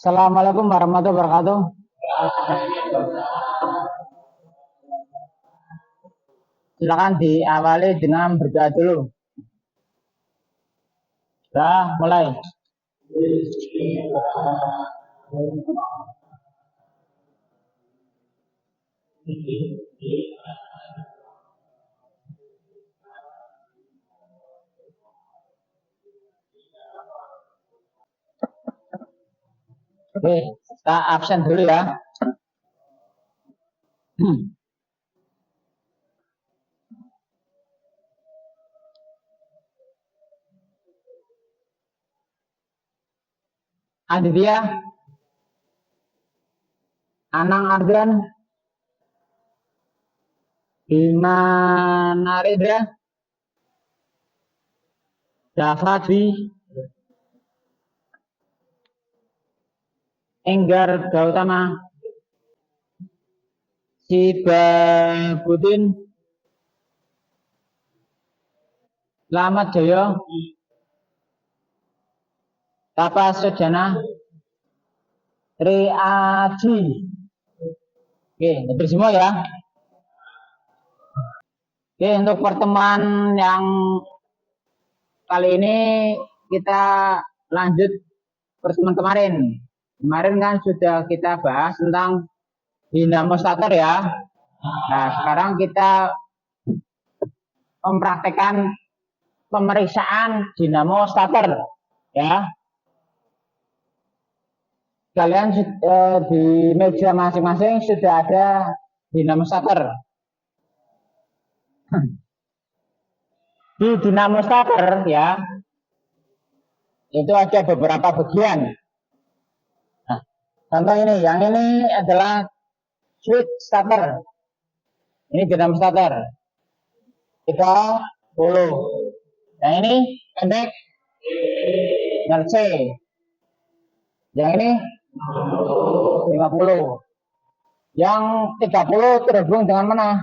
Assalamualaikum warahmatullahi wabarakatuh. Silakan diawali dengan berdoa dulu. Sudah mulai. Oke, kita absen dulu ya. Aditya, Anang Ardan, Bima Narendra, Dafadi, Enggar Gautama, Sibabuddin, Lamat Joyo, Tapa Sujana, Tri Aji. Oke, hampir semua ya. Oke, untuk pertemuan yang kali ini kita lanjut pertemuan kemarin. Kemarin kan sudah kita bahas tentang dinamo starter ya. Nah, sekarang kita mempraktekkan pemeriksaan dinamo starter ya. Kalian di meja masing-masing sudah ada dinamo starter. Di dinamo starter ya, itu ada beberapa bagian. Nah, contoh ini, yang ini adalah switch starter. Ini dinamo starter 30. Yang ini pendek C. Yang ini 50. Yang 30 terhubung dengan mana?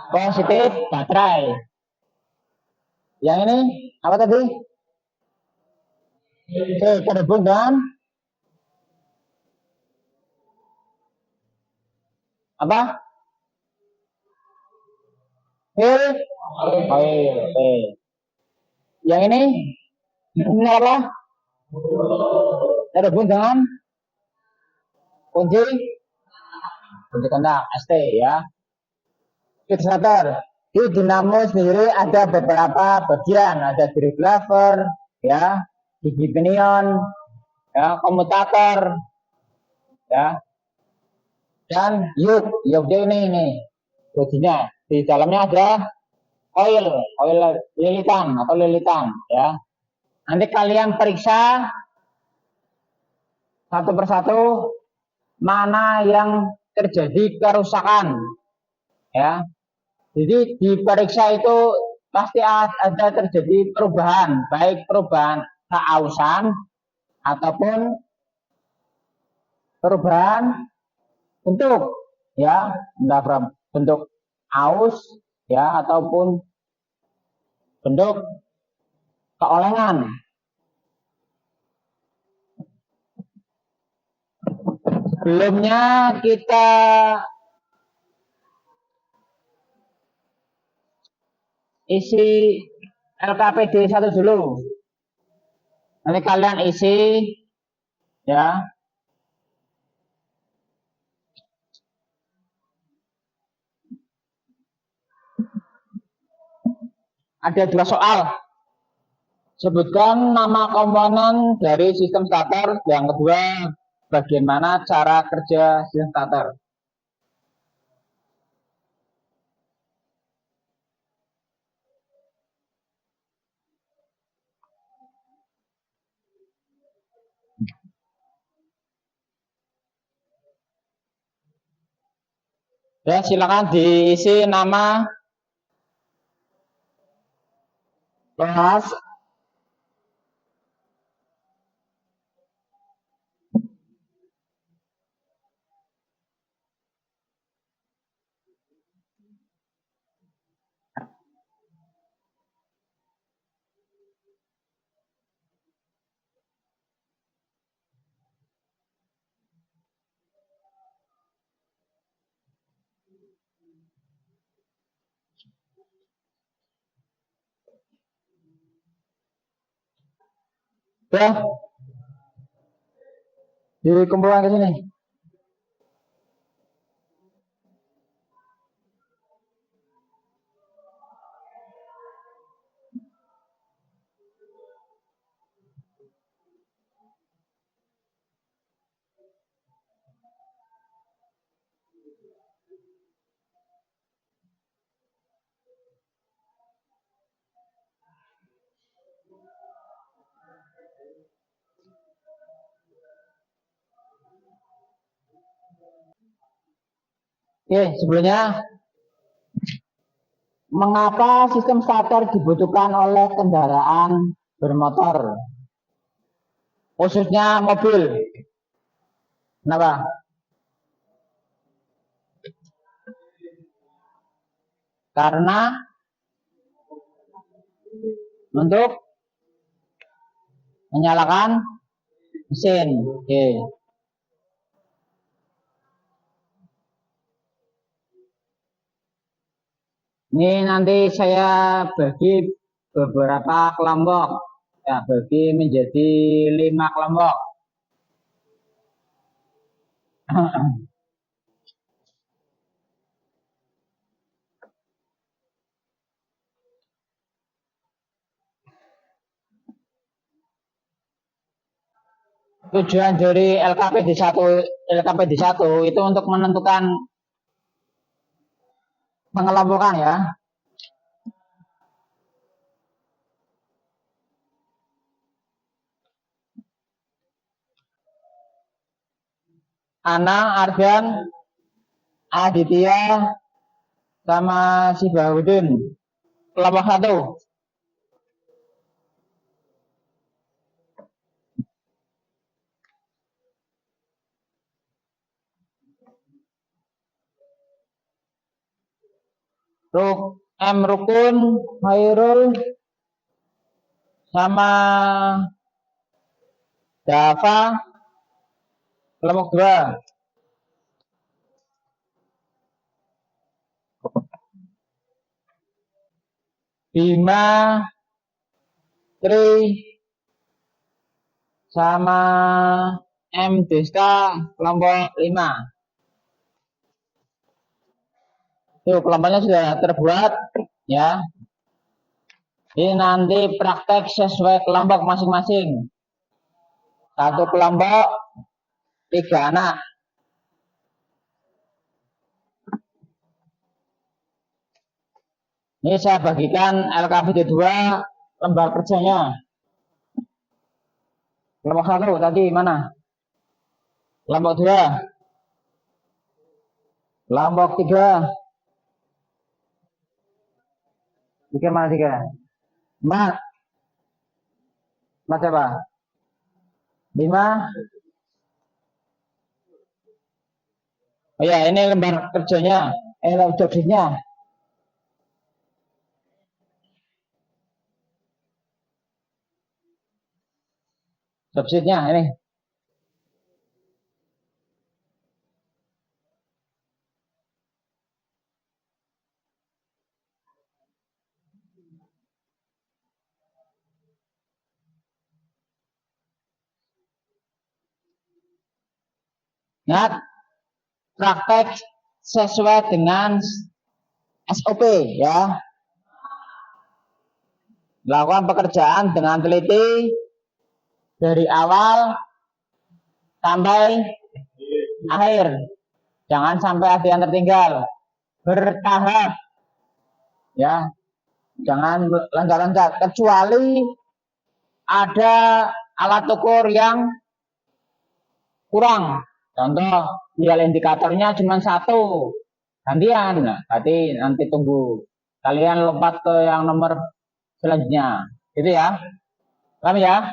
Positif baterai. Yang ini apa tadi? Terhubung dengan apa? Oil. Yang ini apa? Terhubung dengan kunci kontak ST ya. Switch starter. Di dinamo sendiri ada beberapa bagian, ada drive lever, ya, gigi pinion, ya, komutator, ya, dan yoke ini bodinya. Di dalamnya ada oil lilitan, ya. Nanti kalian periksa satu persatu mana yang terjadi kerusakan, ya. Jadi diperiksa itu pasti ada terjadi perubahan, baik perubahan keausan ataupun perubahan bentuk, ya, entah bentuk aus, ya, ataupun bentuk keolengan. Sebelumnya kita isi LKPD 1 dulu. Nanti kalian isi ya. Ada 2 soal. Sebutkan nama komponen dari sistem starter. Yang kedua, bagaimana cara kerja sistem starter. Ya, silakan diisi nama, kelas, Ya, dikumpulkan ke sini. Oke, sebelumnya mengapa sistem starter dibutuhkan oleh kendaraan bermotor, khususnya mobil? Kenapa? Karena untuk menyalakan mesin. Oke. Ini nanti saya bagi beberapa kelompok. Ya, bagi menjadi 5 kelompok. Tujuan dari LKPD 1 itu untuk menentukan pengelompokan ya. Anang, Ardan, Aditya, sama si Bahudin. Kelompok 1. Rukun, Hairul, sama Dava, kelompok 2. Bima, Tri, sama M Desta, kelompok 5. Tuh, kelompoknya sudah terbuat ya. Ini nanti praktek sesuai kelompok masing-masing. Satu kelompok 3 anak. Ini saya bagikan LKPD 2 lembar kerjanya. Kelompok 1 tadi mana? Kelompok 2. Kelompok 3. Bikin mana 3? Mat. Mat siapa? 5. Oh ya, ini lembar kerjanya. Job sheet-nya. Job sheet-nya ini. Ingat, praktek sesuai dengan SOP ya. Lakukan pekerjaan dengan teliti dari awal sampai akhir. Jangan sampai ada yang tertinggal. Bertahap. Ya. Jangan loncat-loncat kecuali ada alat ukur yang kurang. Contoh, dial indikatornya cuma 1. Gantian. Nah, berarti nanti tunggu. Kalian lompat ke yang nomor selanjutnya. Gitu ya. Paham ya?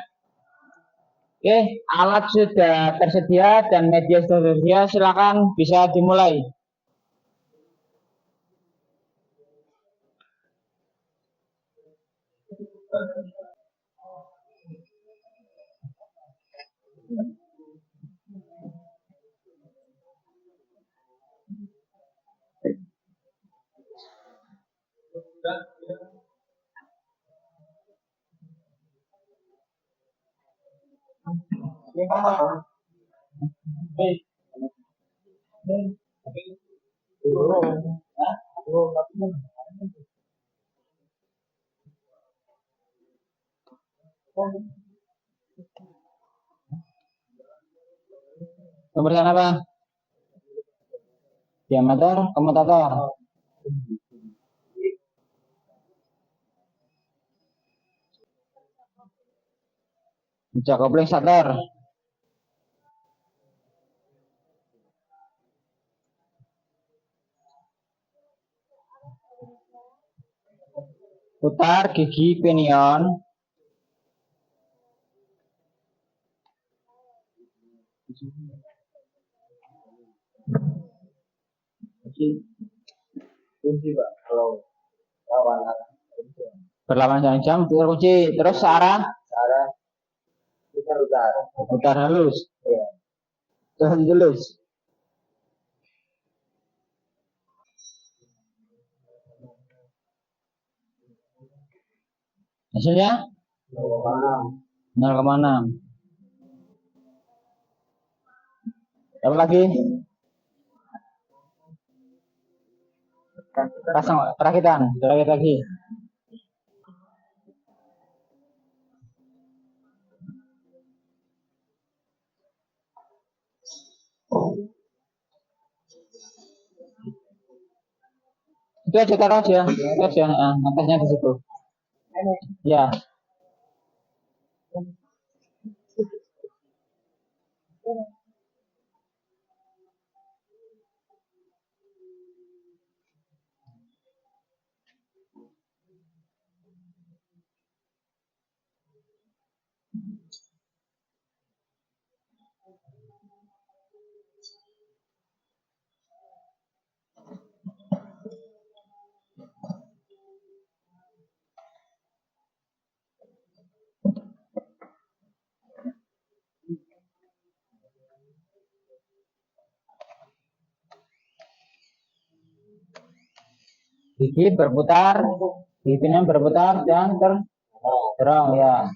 Oke, alat sudah tersedia dan media sudah tersedia, silakan bisa dimulai. Pemeriksaan apa? Diameter komutator. Bijak kopling starter. Putar gigi pinion. Kunci Pak, kalau lawan berlawan dengan jam putar kunci terus searah putar halus ya. Terus halus hasilnya 0,6. Apa lagi? Pasang perakitan terakhir lagi. Itu aja taruh aja, itu aja, atasnya di situ. Ya. Gigi berputar, giginya berputar dan terdorong ya.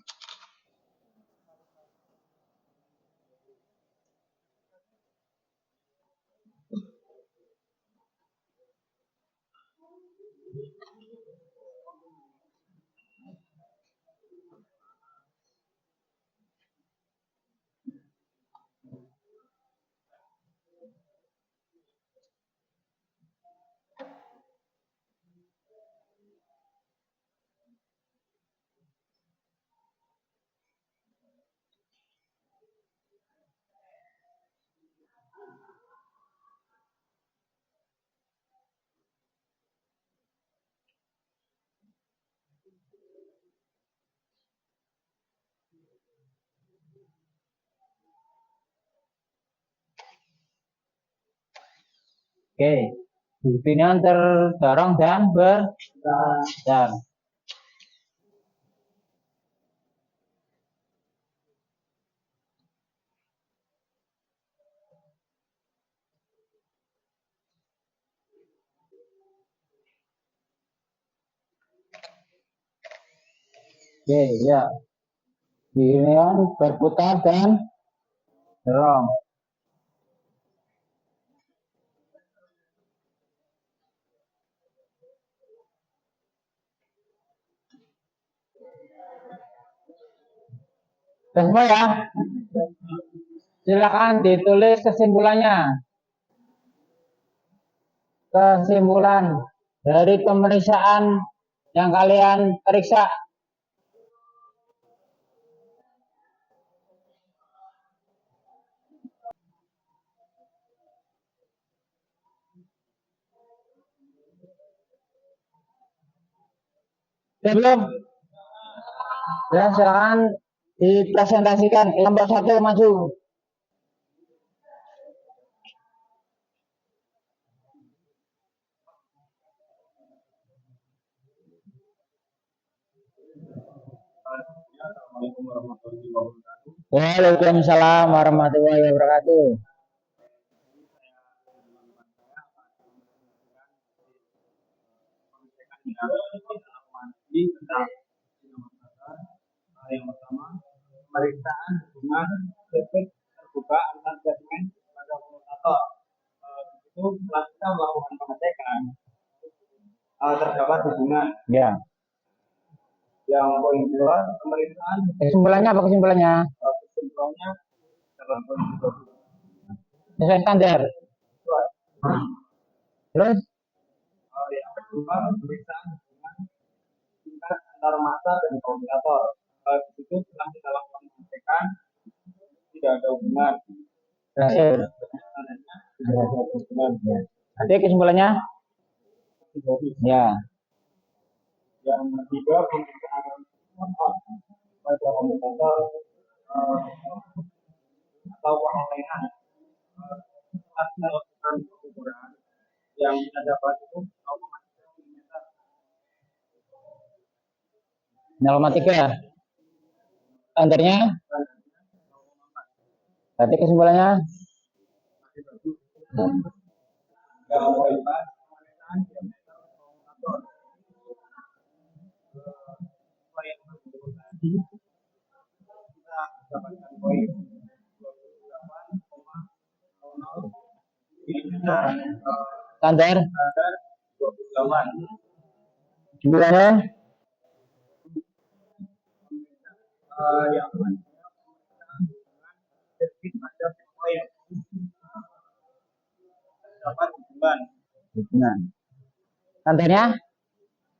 Oke, giginya terdorong dan berputar. Oke, ya. Giginya berputar dan dorong. Semua ya. Silakan ditulis kesimpulannya. Kesimpulan dari pemeriksaan yang kalian periksa. Belum? Ya, silakan dipresentasikan. Kelompok 1 maju. Waalaikumsalam warahmatullahi wabarakatuh. Yang pertama pemeriksaan hubungan listrik terbuka antar segmen pada komutator. Itu setelah kita melakukan pengecekan, terdapat hubungan. Ya. Yang poin 2, pemeriksaan. Kesimpulannya apa kesimpulannya? Kesimpulannya dalam poin 2. Sesuai standar. Terus? Yang kedua, pemeriksaan hubungan tingkat antar massa dan komutator. Di situ setelah kita lakukan pengecekan, tidak ada hubungan. Berhasil. Tidak ada hubungan. Nanti kesimpulannya? Ya. Yang ketiga, pemeriksaan pada komutator atau pengelengan. Setelah kita lakukan pengukuran, yang kita dapat itu 0,3 ya. Standarnya? Berarti kesimpulannya? Yang keempat, pemeriksaan diameter komutator. Kita dapatkan poin 28,00. Standar? 28. Kesimpulannya? Yang sedikit pada poin dapat hubungan. Standarnya?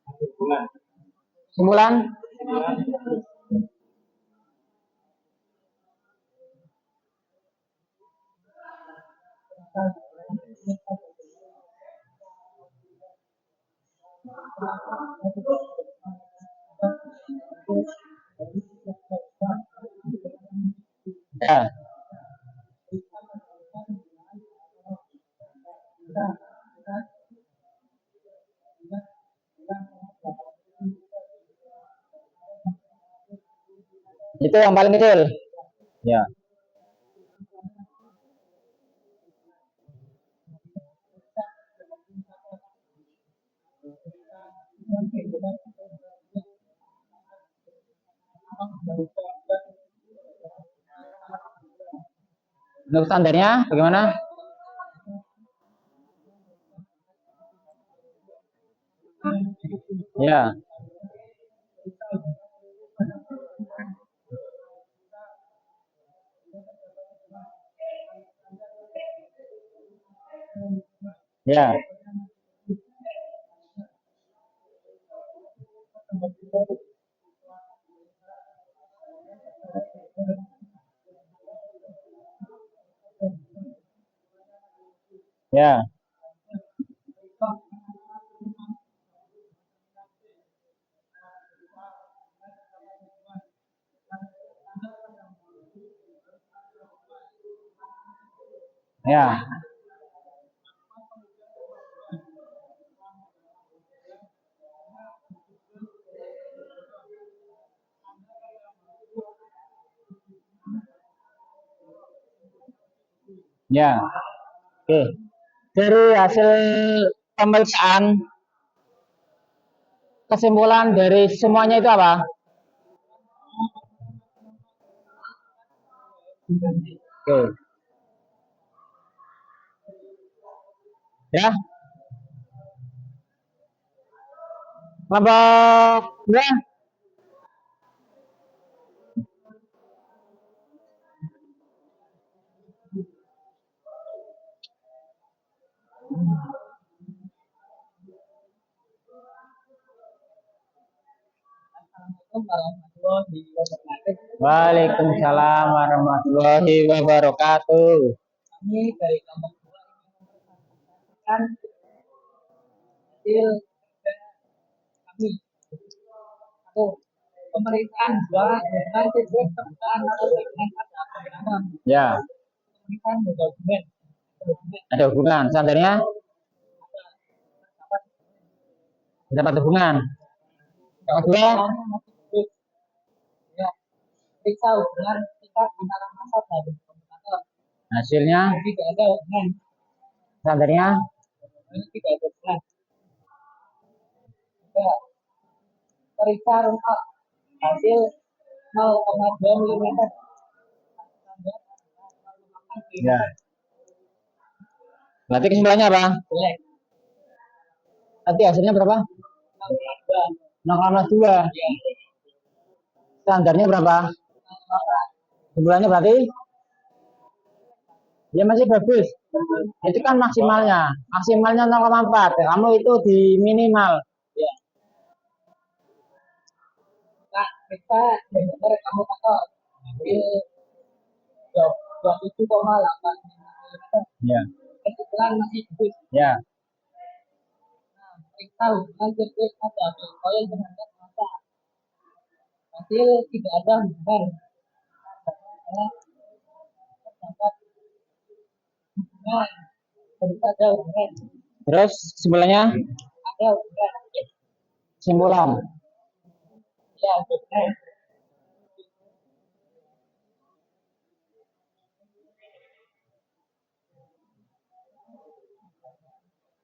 Hubungan. Kesimpulan? Ya. Itu yang paling kecil. Ya. Untuk standarnya bagaimana? Ya. Ya. Ya. Ya. Ya. Oke. Dari hasil pemeriksaan, kesimpulan dari semuanya itu apa? Oke. Ya. Kelompok ya. Waalaikumsalam warahmatullahi wabarakatuh. Kami dari kelompok 2 kan hasil kami atau pemeriksaan dua dengan titik permukaan atau segmen pada pertama. Ya. Pemeriksaan dokumen. Ada hubungan. Standarnya? Dapat hubungan. Yang kedua? Ya, periksa hubungan tingkat antara massa dan komutator. Hasilnya? Tidak ada hubungan. Standarnya? Tidak ada hubungan. Ya, periksa rungkap hasil 0,2 milimeter. Ya. Berarti kesimpulannya apa? Jelek. Nanti hasilnya berapa? 0,2. Ya. Standarnya berapa? Kesimpulannya berarti ya masih bagus. Itu kan maksimalnya. Maksimalnya 0,4. Kamu itu di minimal. Ya. Nah, kita benar kamu kata hasil 27,8 milimeter. Ya. Kesimpulan masih bagus. Ya. Nah, periksa hubungan sirkuit pada koil terhadap massa. Hasil tidak ada hubungan. Terdapat hubungan. Baru ada hubungan. Terus kesimpulannya? Ada hubungan. Kesimpulan. Ya, hubungan.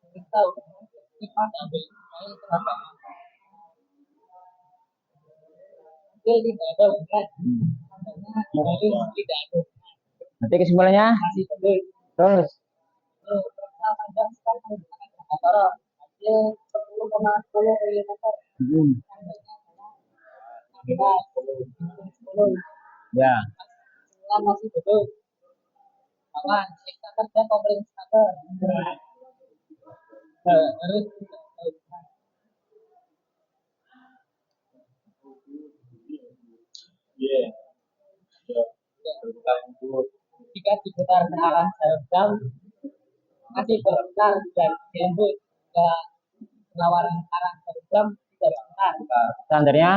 Periksa hubungan sirkuit pada koil terhadap massa. Hasil tidak ada hubungan. Hasil tidak ada hubungan. Nanti kesimpulannya? Masih bagus. Terus. Periksa panjang span menggunakan grafatoron. Hasil 10,10 milimeter. Tandanya adalah 10. Ya. Kesimpulan masih bagus. Kawan, periksa kerja kopling starter. Harus Iya. Ya. jika diputar ke arah jam masih berputar dan disebut ke lawaran arah jam tidak berputar. Standarnya?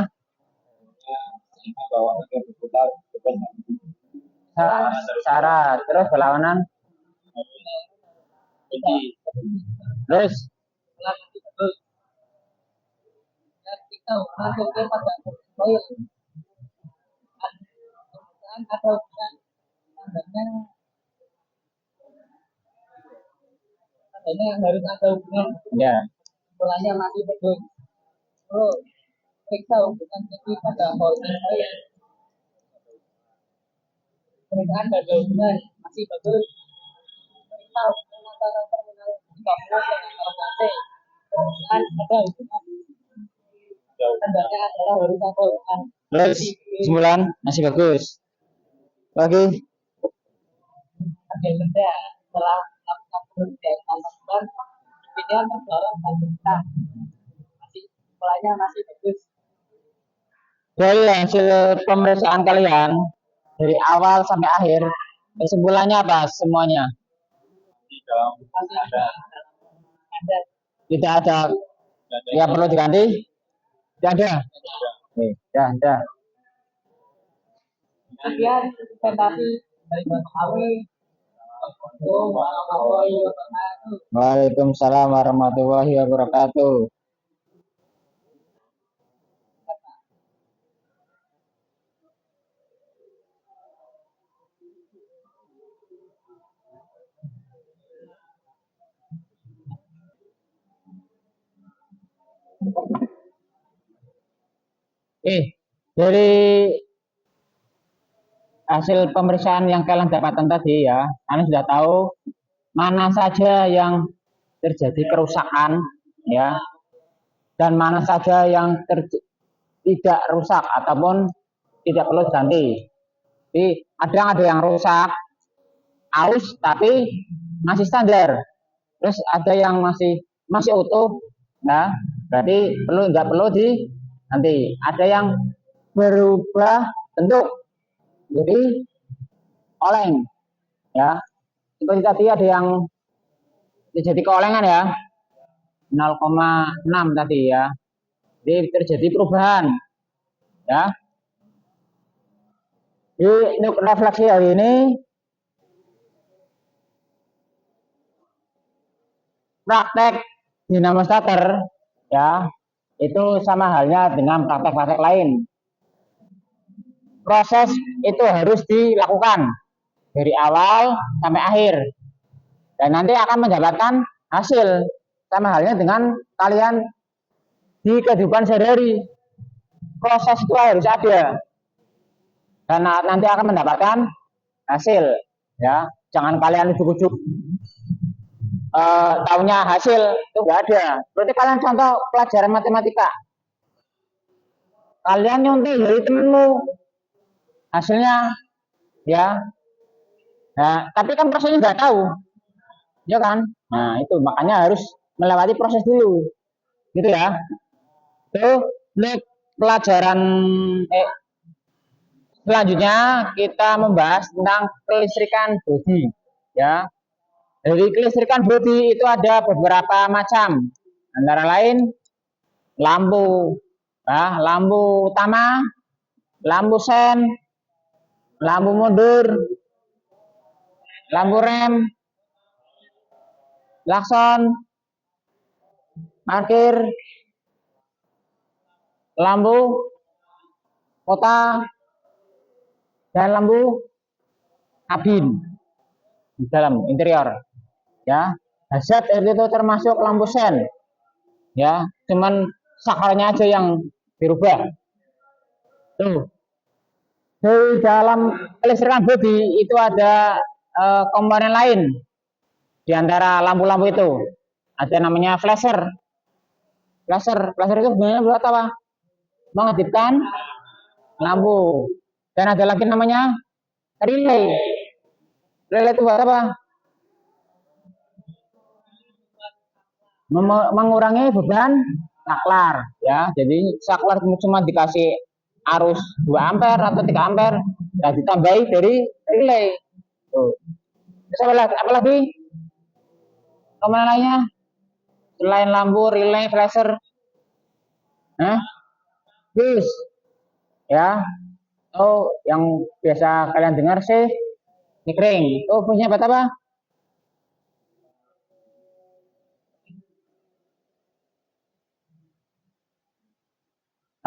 Bahwa agar berputar depan Syarat. Terus berlawanan. jadi Terus. Kesimpulan masih bagus. Dan kita masuk ke pada koil. Dan ada hubungan tandanya harus ada hubungan. Ya. Kesimpulannya masih bagus. Oh, periksa hubungan sirkuit pada holding koil. Pemeriksaan pada hubungan masih bagus. Periksa hubungan antara terminal 30 dengan terminal C. Pemeriksaan ada hubungan. Tandanya adalah harus ada hubungan. Terus kesimpulan masih bagus. Lagi. Ada benda setelah melakukan penelitian tambahan video terdorong pemerintah masih mulanya masih bagus. Dari hasil pemeriksaan kalian dari awal sampai akhir, kesimpulannya apa semuanya? Masih ada Tidak ada yang perlu diganti? Tidak ada. Oke, dah. sekian presentasi dari Bapak Awi. Warahmatullahi wabarakatuh. Waalaikumsalam warahmatullahi wabarakatuh. Dari hasil pemeriksaan yang kalian dapatkan tadi ya, kalian sudah tahu mana saja yang terjadi kerusakan ya, dan mana saja yang tidak rusak ataupun tidak perlu diganti. Jadi ada yang rusak, aus tapi masih standar. Terus ada yang masih utuh, nah berarti nggak perlu diganti. Ada yang berubah bentuk, jadi oleng, ya. Seperti tadi ada yang jadi keolengan ya, 0,6 tadi ya. Jadi terjadi perubahan, ya. Di refleksi hari ini praktek dinamo starter ya, itu sama halnya dengan praktek-praktek lain. Proses itu harus dilakukan dari awal sampai akhir dan nanti akan mendapatkan hasil, sama halnya dengan kalian di kehidupan sehari-hari. Proses itu harus ada dan nanti akan mendapatkan hasil, ya. Jangan kalian ujuk-ujuk tahunya hasil itu enggak ada. Berarti kalian contoh pelajaran matematika, kalian nyontek dari temenmu hasilnya, ya. Nah, tapi kan prosesnya nggak tahu, ya kan? Nah, itu makanya harus melewati proses dulu, gitu ya. Tuh, ini pelajaran selanjutnya kita membahas tentang kelistrikan bodi, ya. Dari kelistrikan bodi itu ada beberapa macam, antara lain lampu, ya, lampu utama, lampu sen, lampu mundur, lampu rem, klakson, parkir, lampu kota, dan lampu kabin di dalam interior, ya. Hazard itu termasuk lampu sen, ya, cuman sakarnya aja yang dirubah. Tuh, di dalam kelistrikan bodi itu ada komponen lain di antara lampu-lampu itu. Ada namanya flasher. Flasher itu sebenarnya buat apa? Mengaktifkan lampu. Dan ada lagi namanya relay. Relay itu buat apa? Mengurangi beban saklar, ya. Jadi saklar cuma dikasih arus 2 ampere atau 3 ampere, nah ditambahi dari relay. Tuh. Terus apa lagi? Komponen lainnya selain lampu, relay, flasher, fuse, ya. Oh, yang biasa kalian dengar sih mikring. Oh, fuse-nya buat apa?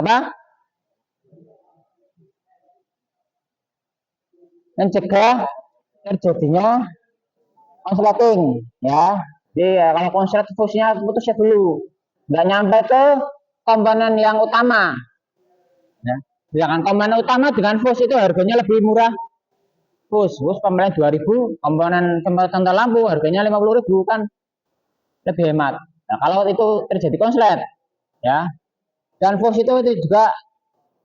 Apa? Mencegah terjadinya konsleting, ya. Jadi kalau konslet fuse-nya putusnya dulu, nggak nyampe ke komponen yang utama, ya. Sedangkan komponen utama dengan fuse itu harganya lebih murah. Fuse komponen 2000, komponen contoh lampu harganya 50.000, kan lebih hemat. Nah, kalau itu terjadi konslet, ya, dan fuse itu juga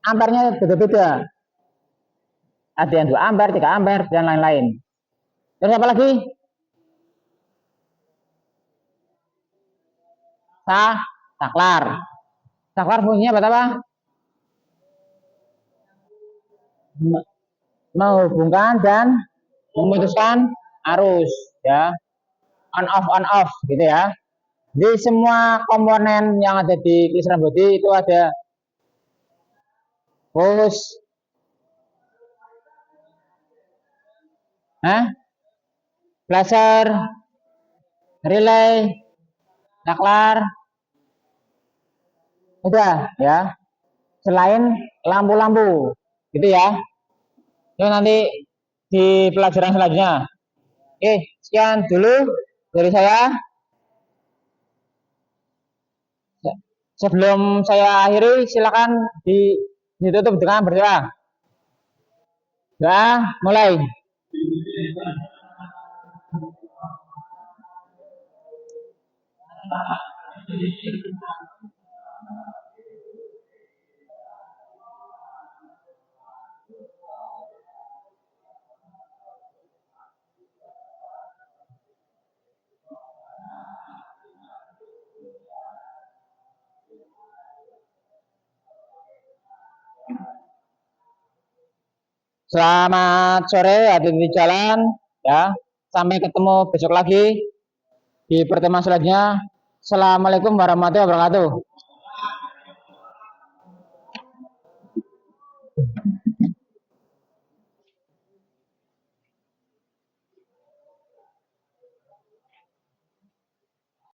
ampernya beda-beda. Ada yang 2 ampere, 3 ampere, dan lain-lain. Terus apa lagi? Saklar. Saklar fungsinya buat apa? Menghubungkan dan memutuskan arus, ya. On off gitu ya. Di semua komponen yang ada di kelistrikan bodi itu ada fuse, flasher, relay, saklar, udah, ya. Selain lampu-lampu, gitu ya. Itu nanti di pelajaran selanjutnya. Oke, sekian dulu dari saya. Sebelum saya akhiri, silakan ditutup dengan berdoa. Ya, mulai. Selamat sore, hati-hati di jalan, ya. Sampai ketemu besok lagi di pertemuan selanjutnya. Assalamualaikum warahmatullahi wabarakatuh.